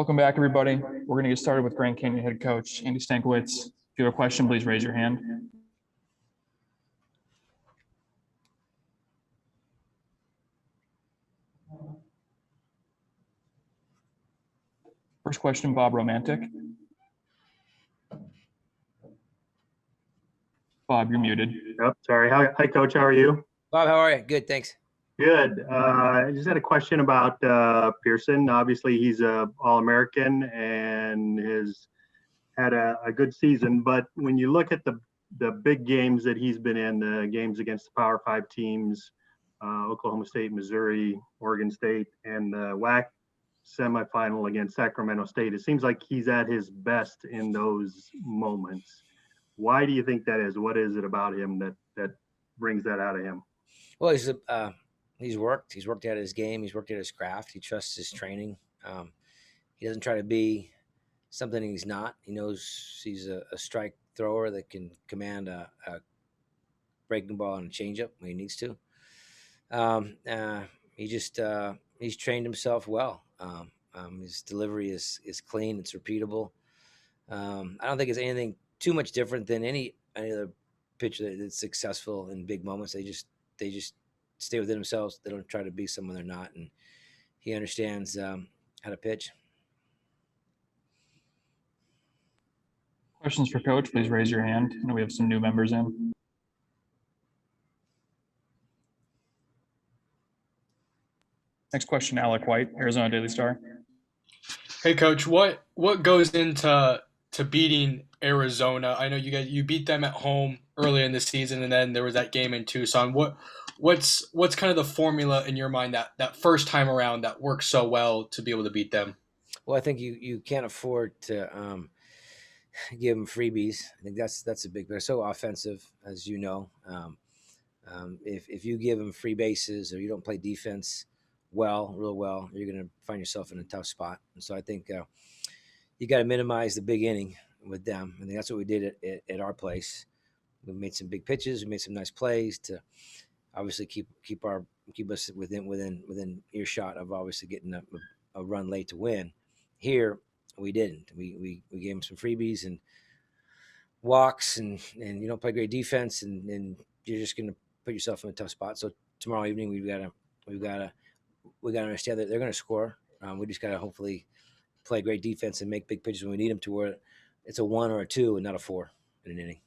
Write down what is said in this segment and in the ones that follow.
Welcome back, everybody. We're going to get started with Grand Canyon head coach Andy Stankiewicz. If you have a question, please raise your hand. First question, Bob Romantic. Bob, you're muted. Oh, sorry. Hi, Coach. How are you? Bob, how are you? Good, thanks. Good. I just had a question about Pearson. Obviously, he's a All-American and has had a good season. But when you look at the big games that he's been in, the games against the Power 5 teams, Oklahoma State, Missouri, Oregon State, and the WAC semifinal against Sacramento State, it seems like he's at his best in those moments. Why do you think that is? What is it about him that brings that out of him? Well, he's worked. He's worked at his game. He's worked at his craft. He trusts his training. He doesn't try to be something he's not. He knows he's a strike thrower that can command a breaking ball and a changeup when he needs to. He's trained himself well. His delivery is clean. It's repeatable. I don't think it's anything too much different than any other pitcher that's successful in big moments. They just stay within themselves. They don't try to be someone they're not, and he understands how to pitch. Questions for Coach, please raise your hand. I know we have some new members in. Next question, Alec White, Arizona Daily Star. Hey, Coach, what goes into beating Arizona? I know you beat them at home early in the season, and then there was that game in Tucson. What's kind of the formula in your mind that first time around that works so well to be able to beat them? Well, I think you can't afford to give them freebies. I think that's a big. They're so offensive, as you know. If you give them free bases or you don't play defense real well, you're going to find yourself in a tough spot. And so I think you got to minimize the big inning with them. I think that's what we did at our place. We made some big pitches. We made some nice plays to obviously keep us within earshot of obviously getting a run late to win. Here we didn't. We gave them some freebies and walks, and you don't play great defense, and you're just going to put yourself in a tough spot. So tomorrow evening we've got to understand that they're going to score. We just got to hopefully play great defense and make big pitches when we need them to where it's a 1 or a 2 and not a 4 in an inning.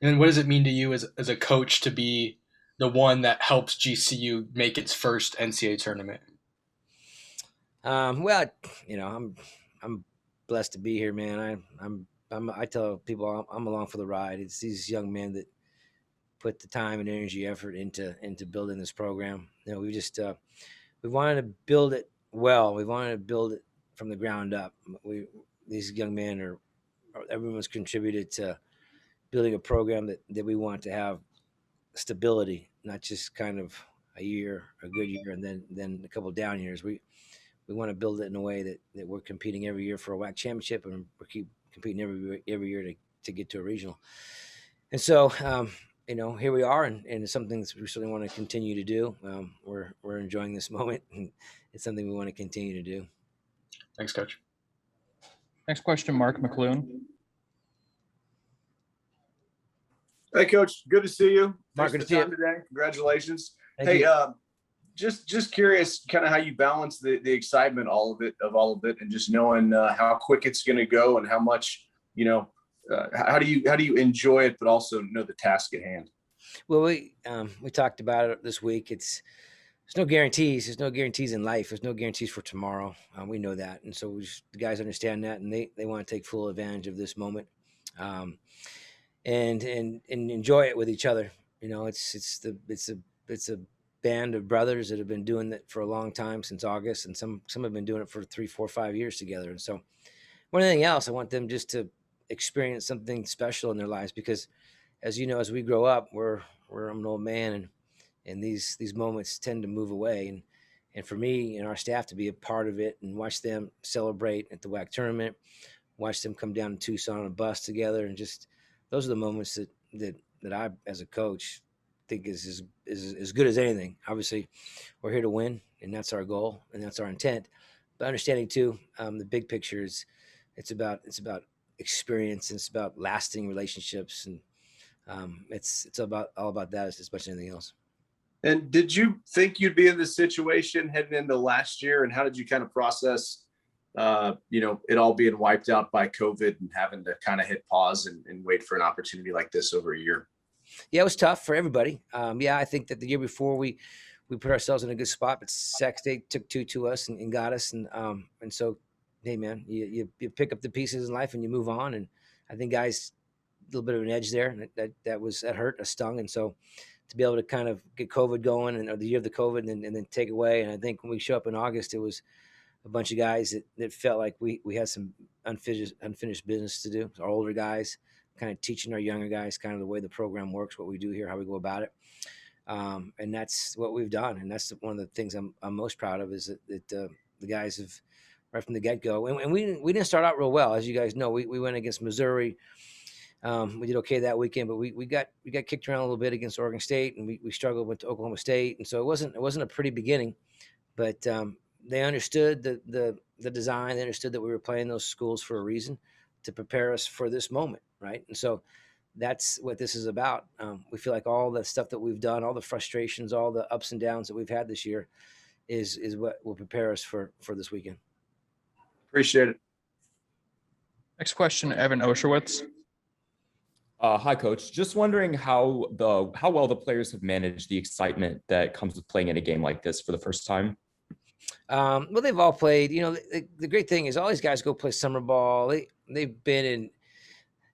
And what does it mean to you as a coach to be the one that helps GCU make its first NCAA tournament? Well, I'm blessed to be here, man. I tell people I'm along for the ride. It's these young men that put the time and energy, effort into building this program. We wanted to build it well. We wanted to build it from the ground up. These young men everyone's contributed to building a program that we want to have stability, not just kind of a good year, and then a couple of down years. We want to build it in a way that we're competing every year for a WAC championship, and we keep competing every year to get to a regional. And so, here we are, and it's something that we certainly want to continue to do. We're enjoying this moment, and it's something we want to continue to do. Thanks, Coach. Next question, Mark McLuhan. Hey, Coach. Good to see you. Mark, Thanks for the time today. Congratulations. Hey, you. Just curious, kind of how you balance the excitement, all of it, and just knowing how quick it's going to go and how much, how do you enjoy it, but also know the task at hand? Well, we talked about it this week. There's no guarantees. There's no guarantees in life. There's no guarantees for tomorrow. We know that, and so the guys understand that, and they want to take full advantage of this moment, and enjoy it with each other. It's a band of brothers that have been doing that for a long time, since August, and some have been doing it for 3, 4, 5 years together. And so more than anything else, I want them just to experience something special in their lives, because as you know, as we grow up, I'm an old man, and these moments tend to move away, and for me and our staff to be a part of it and watch them celebrate at the WAC tournament, watch them come down to Tucson on a bus together, and just those are the moments that I, as a coach, think is as good as anything. Obviously, we're here to win, and that's our goal, and that's our intent. but understanding too, the big picture is it's about experience, and it's about lasting relationships, and it's all about that as much as anything else. And did you think you'd be in this situation heading into last year? And how did you kind of process, it all being wiped out by COVID and having to kind of hit pause and wait for an opportunity like this over a year? Yeah, it was tough for everybody. I think that the year before we put ourselves in a good spot, but Sac State took two to us and got us, and so, hey man, you pick up the pieces in life and you move on. And I think guys, a little bit of an edge there, and that hurt, a stung, and so to be able to kind of get COVID going, or the year of the COVID, and then take away. And I think when we show up in August, it was a bunch of guys that felt like we had some unfinished business to do. Our older guys kind of teaching our younger guys kind of the way the program works, what we do here, how we go about it. And that's what we've done. And that's one of the things I'm most proud of, is that the guys have, right from the get-go. And we didn't start out real well. As you guys know, we went against Missouri. We did okay that weekend, but we got kicked around a little bit against Oregon State, and we struggled with Oklahoma State. And so it wasn't a pretty beginning, but they understood the design. They understood that we were playing those schools for a reason, to prepare us for this moment, right? And so that's what this is about. We feel like all the stuff that we've done, all the frustrations, all the ups and downs that we've had this year is what will prepare us for this weekend. Appreciate it. Next question, Evan Osherwitz. Hi, Coach. Just wondering how well the players have managed the excitement that comes with playing in a game like this for the first time. Well, they've all played. The great thing is all these guys go play summer ball. They've been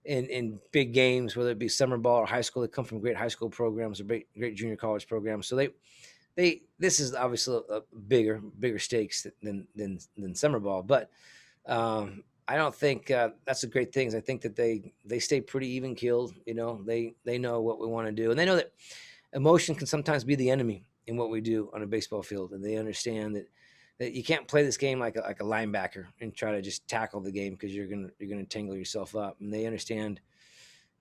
in big games, whether it be summer ball or high school. They come from great high school programs or great junior college programs. So this is obviously a bigger stakes than summer ball, but I don't think that's a great thing. I think that they stay pretty even keeled. They know what we want to do, and they know that emotion can sometimes be the enemy in what we do on a baseball field. And they understand that you can't play this game like a linebacker and try to just tackle the game, because you're gonna tangle yourself up. And they understand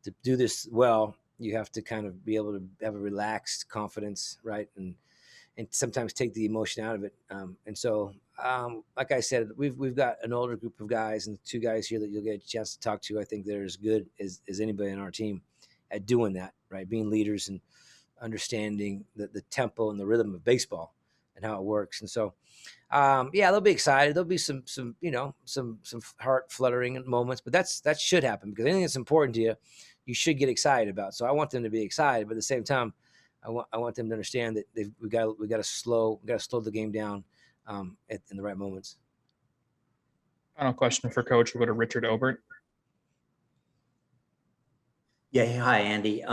to do this well, you have to kind of be able to have a relaxed confidence, right? And sometimes take the emotion out of it. And so, like I said, we've got an older group of guys, and two guys here that you'll get a chance to talk to. I think they're as good as anybody on our team at doing that, right? Being leaders and understanding the tempo and the rhythm of baseball and how it works. And so, they'll be excited. There'll be some heart fluttering moments, but that should happen, because anything that's important to you, you should get excited about. So I want them to be excited, but at the same time, I want them to understand that we got to slow the game down in the right moments. Final question for Coach. We'll go to Richard Obert. Yeah, hi, Andy.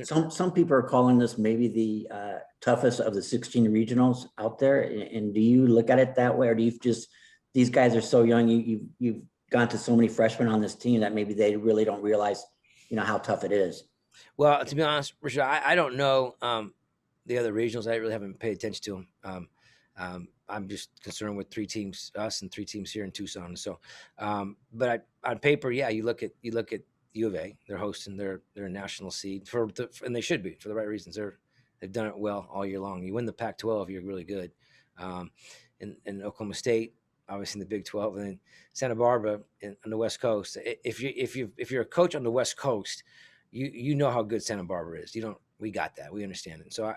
Some people are calling this maybe the toughest of the 16 regionals out there. And do you look at it that way, or do you just, these guys are so young, you've gone to so many freshmen on this team that maybe they really don't realize, how tough it is? Well, to be honest, Richard, I don't know the other regionals. I really haven't paid attention to them. I'm just concerned with three teams, us and three teams here in Tucson. So, but on paper, yeah, you look at U of A. They're hosting. They're a national seed and they should be, for the right reasons. They've done it well all year long. You win the Pac-12, you're really good. And Oklahoma State, obviously in the Big 12, and then Santa Barbara on the West Coast. If you're a coach on the West Coast, you know how good Santa Barbara is. We got that. We understand it. So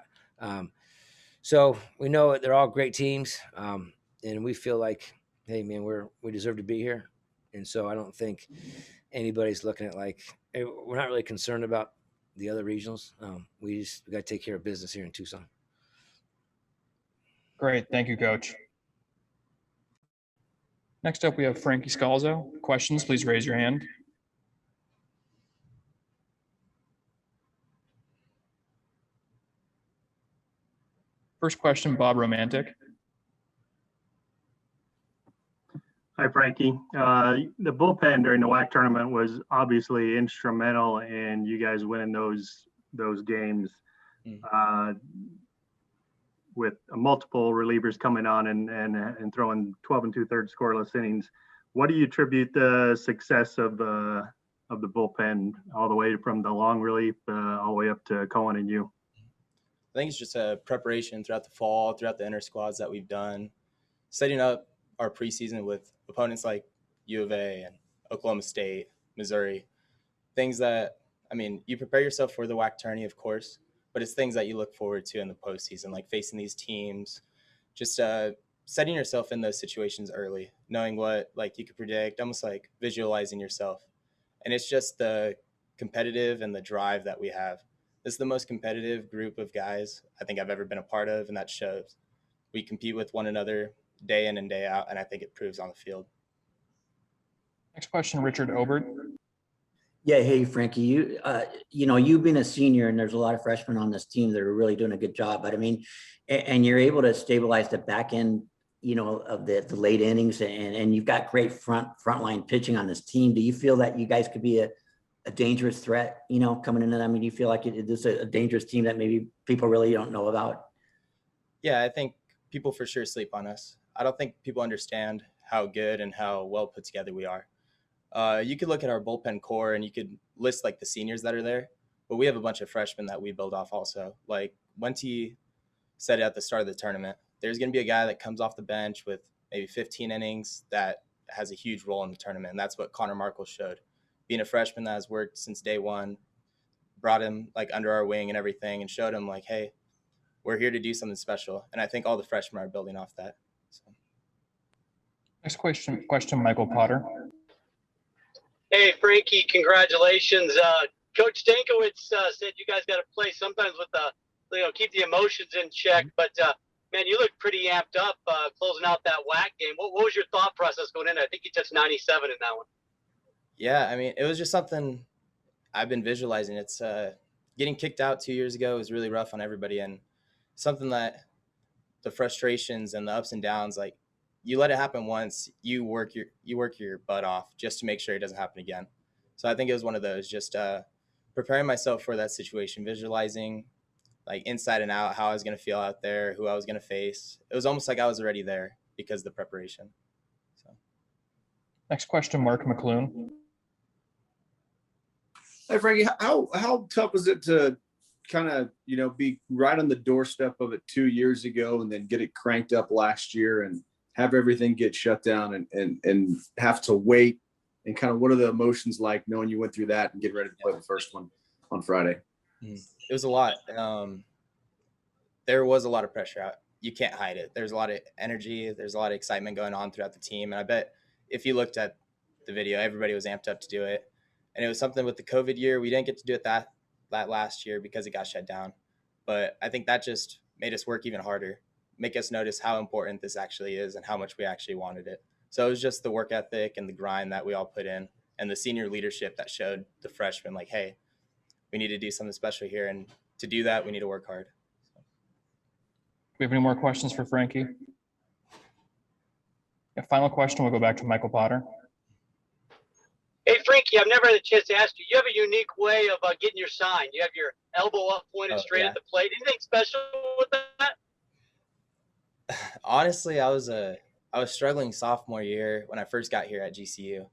so we know they're all great teams, and we feel like, hey man, we deserve to be here. And so I don't think anybody's looking at we're not really concerned about the other regionals. We got to take care of business here in Tucson. Great. Thank you, Coach. Next up, we have Frankie Scalzo. Questions, please raise your hand. First question, Bob Romantic. Hi, Frankie. The bullpen during the WAC tournament was obviously instrumental in you guys winning those games with multiple relievers coming on and throwing 12 2/3 scoreless innings. What do you attribute the success of the bullpen all the way from the long relief all the way up to Cohen and you? I think it's just a preparation throughout the fall, throughout the inter squads that we've done, setting up our preseason with opponents like U of A and Oklahoma State, Missouri, things that, I mean, you prepare yourself for the WAC tourney, of course, but it's things that you look forward to in the postseason, like facing these teams, just setting yourself in those situations early, knowing what like you could predict, almost like visualizing yourself. And it's just the competitive and the drive that we have. This is the most competitive group of guys I think I've ever been a part of, and that shows. We compete with one another day in and day out, and I think it proves on the field. Next question, Richard Obert. Yeah, hey Frankie, you've been a senior, and there's a lot of freshmen on this team that are really doing a good job. But I mean, and you're able to stabilize the back end, of the late innings, and you've got great frontline pitching on this team. Do you feel that you guys could be a dangerous threat, coming into that? I mean, do you feel like it is a dangerous team that maybe people really don't know about? Yeah, I think people for sure sleep on us. I don't think people understand how good and how well put together we are. You could look at our bullpen core and you could list like the seniors that are there, but we have a bunch of freshmen that we build off also. Like Wente said at the start of the tournament, there's going to be a guy that comes off the bench with maybe 15 innings that has a huge role in the tournament. And that's what Connor Markle showed. Being a freshman that has worked since day one, brought him like under our wing and everything and showed him like, hey, we're here to do something special. And I think all the freshmen are building off that. So. Next question, Michael Potter. Hey, Frankie, congratulations. Coach Stankiewicz said you guys got to play sometimes with keep the emotions in check. But, man, you look pretty amped up closing out that WAC game. What was your thought process going in there? I think you touched 97 in that one. Yeah, I mean, it was just something I've been visualizing. It's getting kicked out 2 years ago was really rough on everybody, and something that the frustrations and the ups and downs, like you let it happen once, you work your butt off just to make sure it doesn't happen again. So I think it was one of those, just preparing myself for that situation, visualizing like inside and out how I was going to feel out there, who I was going to face. It was almost like I was already there because of the preparation. So. Next question, Mark McClune. Hey Frankie, how tough was it to kind of be right on the doorstep of it 2 years ago and then get it cranked up last year and have everything get shut down and have to wait, and kind of what are the emotions like knowing you went through that and getting ready to play the first one on Friday? It was a lot. There was a lot of pressure out. You can't hide it. There's a lot of energy. There's a lot of excitement going on throughout the team. And I bet if you looked at the video, everybody was amped up to do it. And it was something with the COVID year. We didn't get to do it that last year because it got shut down. But I think that just made us work even harder, make us notice how important this actually is and how much we actually wanted it. So it was just the work ethic and the grind that we all put in and the senior leadership that showed the freshmen like, hey, we need to do something special here. And to do that, we need to work hard. So. Do we have any more questions for Frankie? Yeah, final question, we'll go back to Michael Potter. Hey, Frankie, I've never had a chance to ask you. You have a unique way of getting your sign. You have your elbow up pointed straight at the plate. Anything special with that? Honestly, I was struggling sophomore year when I first got here at GCU,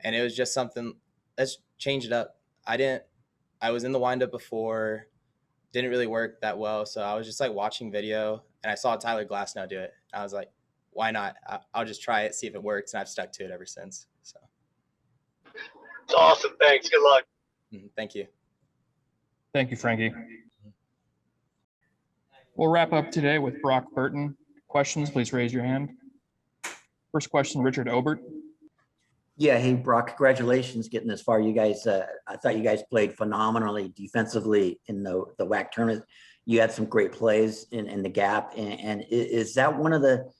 and it was just something. Let's change it up. I was in the windup before, didn't really work that well, so I was just like watching video, and I saw Tyler Glasnow do it. I was like, why not? I'll just try it, see if it works, and I've stuck to it ever since. So. It's awesome. Thanks. Good luck. Thank you. Thank you, Frankie. We'll wrap up today with Brock Burton. Questions, please raise your hand. First question, Richard Obert. Yeah, hey, Brock, congratulations getting this far. You guys, I thought you guys played phenomenally defensively in the WAC tournament. You had some great plays in the gap. And is that one of the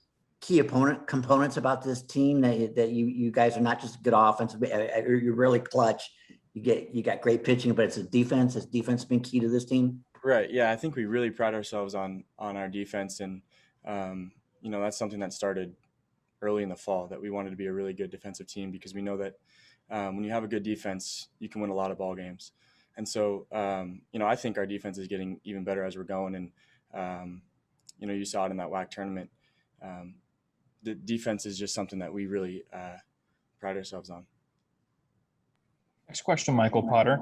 key components about this team that you guys are not just good offensive, you're really clutch. You got great pitching, but it's a defense. Has defense been key to this team? Right. Yeah, I think we really pride ourselves on our defense, and that's something that started early in the fall, that we wanted to be a really good defensive team because we know that when you have a good defense, you can win a lot of ball games. And so, I think our defense is getting even better as we're going. And you saw it in that WAC tournament. The defense is just something that we really pride ourselves on. Next question, Michael Potter.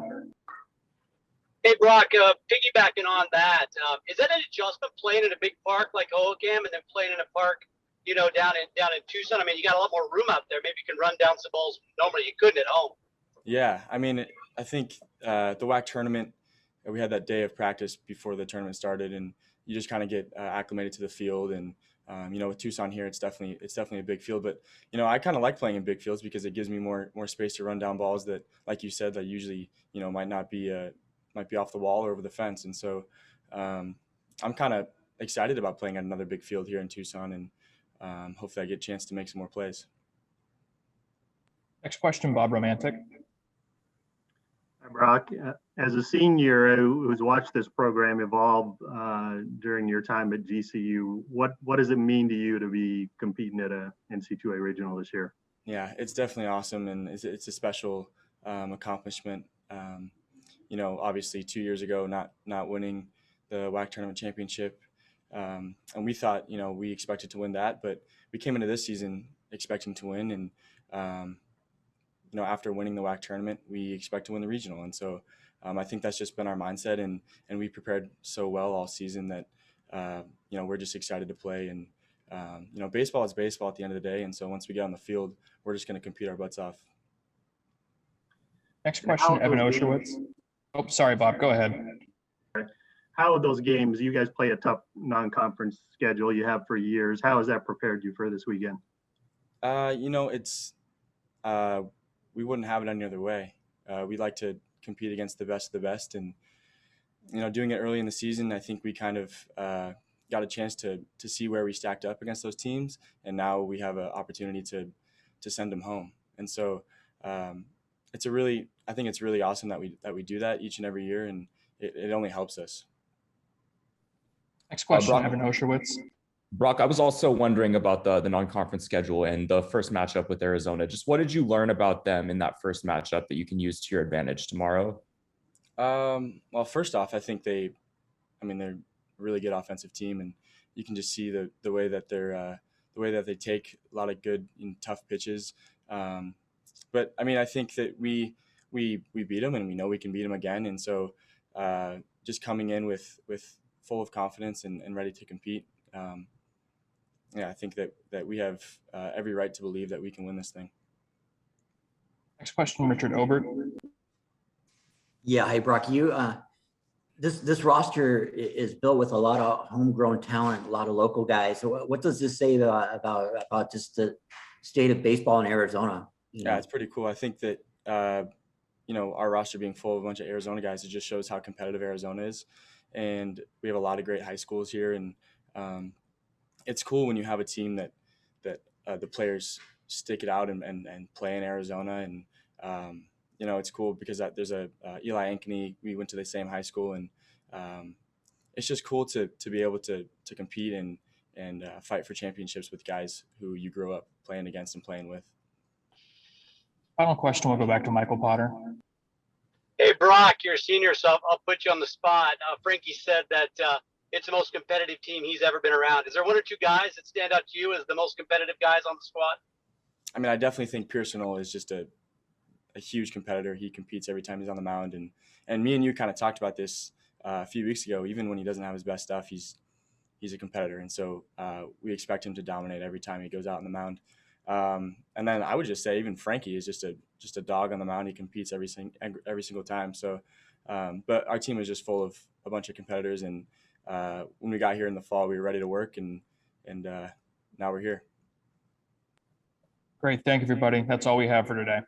Hey, Brock, piggybacking on that, is that an adjustment playing in a big park like Hohokam and then playing in a park, down in Tucson? I mean, you got a lot more room out there. Maybe you can run down some balls normally you couldn't at home. Yeah, I mean, I think the WAC tournament, we had that day of practice before the tournament started, and you just kind of get acclimated to the field. And with Tucson here, it's definitely a big field. But I kind of like playing in big fields because it gives me more space to run down balls that, like you said, that usually might be off the wall or over the fence. And so I'm kind of excited about playing at another big field here in Tucson, and hopefully I get a chance to make some more plays. Next question, Bob Romantic. Hi, Brock. As a senior who's watched this program evolve during your time at GCU, what does it mean to you to be competing at a NC2A regional this year? Yeah, it's definitely awesome, and it's a special accomplishment. Obviously 2 years ago, not winning the WAC tournament championship, and we thought, we expected to win that, but we came into this season expecting to win, and after winning the WAC tournament, we expect to win the regional. And so I think that's just been our mindset, and we prepared so well all season that, we're just excited to play. And, baseball is baseball at the end of the day. And so once we get on the field, we're just going to compete our butts off. Next question, Evan Osherwitz. Oh, sorry, Bob, go ahead. How are those games? You guys play a tough non-conference schedule you have for years. How has that prepared you for this weekend? It's we wouldn't have it any other way. We like to compete against the best of the best, and doing it early in the season, I think we kind of got a chance to see where we stacked up against those teams, and now we have an opportunity to send them home. And so I think it's really awesome that we do that each and every year, and it only helps us. Next question, Evan Osherwitz. Brock, I was also wondering about the non-conference schedule and the first matchup with Arizona. Just what did you learn about them in that first matchup that you can use to your advantage tomorrow? Well, first off, I think they're a really good offensive team, and you can just see the way that they take a lot of good and tough pitches. But I think that we beat them, and we know we can beat them again. And so just coming in with full of confidence and ready to compete. I think that we have every right to believe that we can win this thing. Next question, Richard Obert. Yeah, hey Brock, this roster is built with a lot of homegrown talent, a lot of local guys. So what does this say about just the state of baseball in Arizona? Yeah, it's pretty cool. I think that our roster being full of a bunch of Arizona guys, it just shows how competitive Arizona is, and we have a lot of great high schools here, and it's cool when you have a team that the players stick it out and play in Arizona. And, it's cool because there's Eli Ankeny. We went to the same high school, and it's just cool to be able to compete and fight for championships with guys who you grew up playing against and playing with. Final question will go back to Michael Potter. Hey, Brock, you're a senior, so I'll put you on the spot. Frankie said that it's the most competitive team he's ever been around. Is there one or two guys that stand out to you as the most competitive guys on the squad? I definitely think Pearson is just a huge competitor. He competes every time he's on the mound. And me and you kind of talked about this a few weeks ago. Even when he doesn't have his best stuff, he's a competitor. And so we expect him to dominate every time he goes out on the mound. And then I would just say even Frankie is just a dog on the mound. He competes every single time. So, but our team is just full of a bunch of competitors, and when we got here in the fall, we were ready to work, and now we're here. Great. Thank you, everybody. That's all we have for today.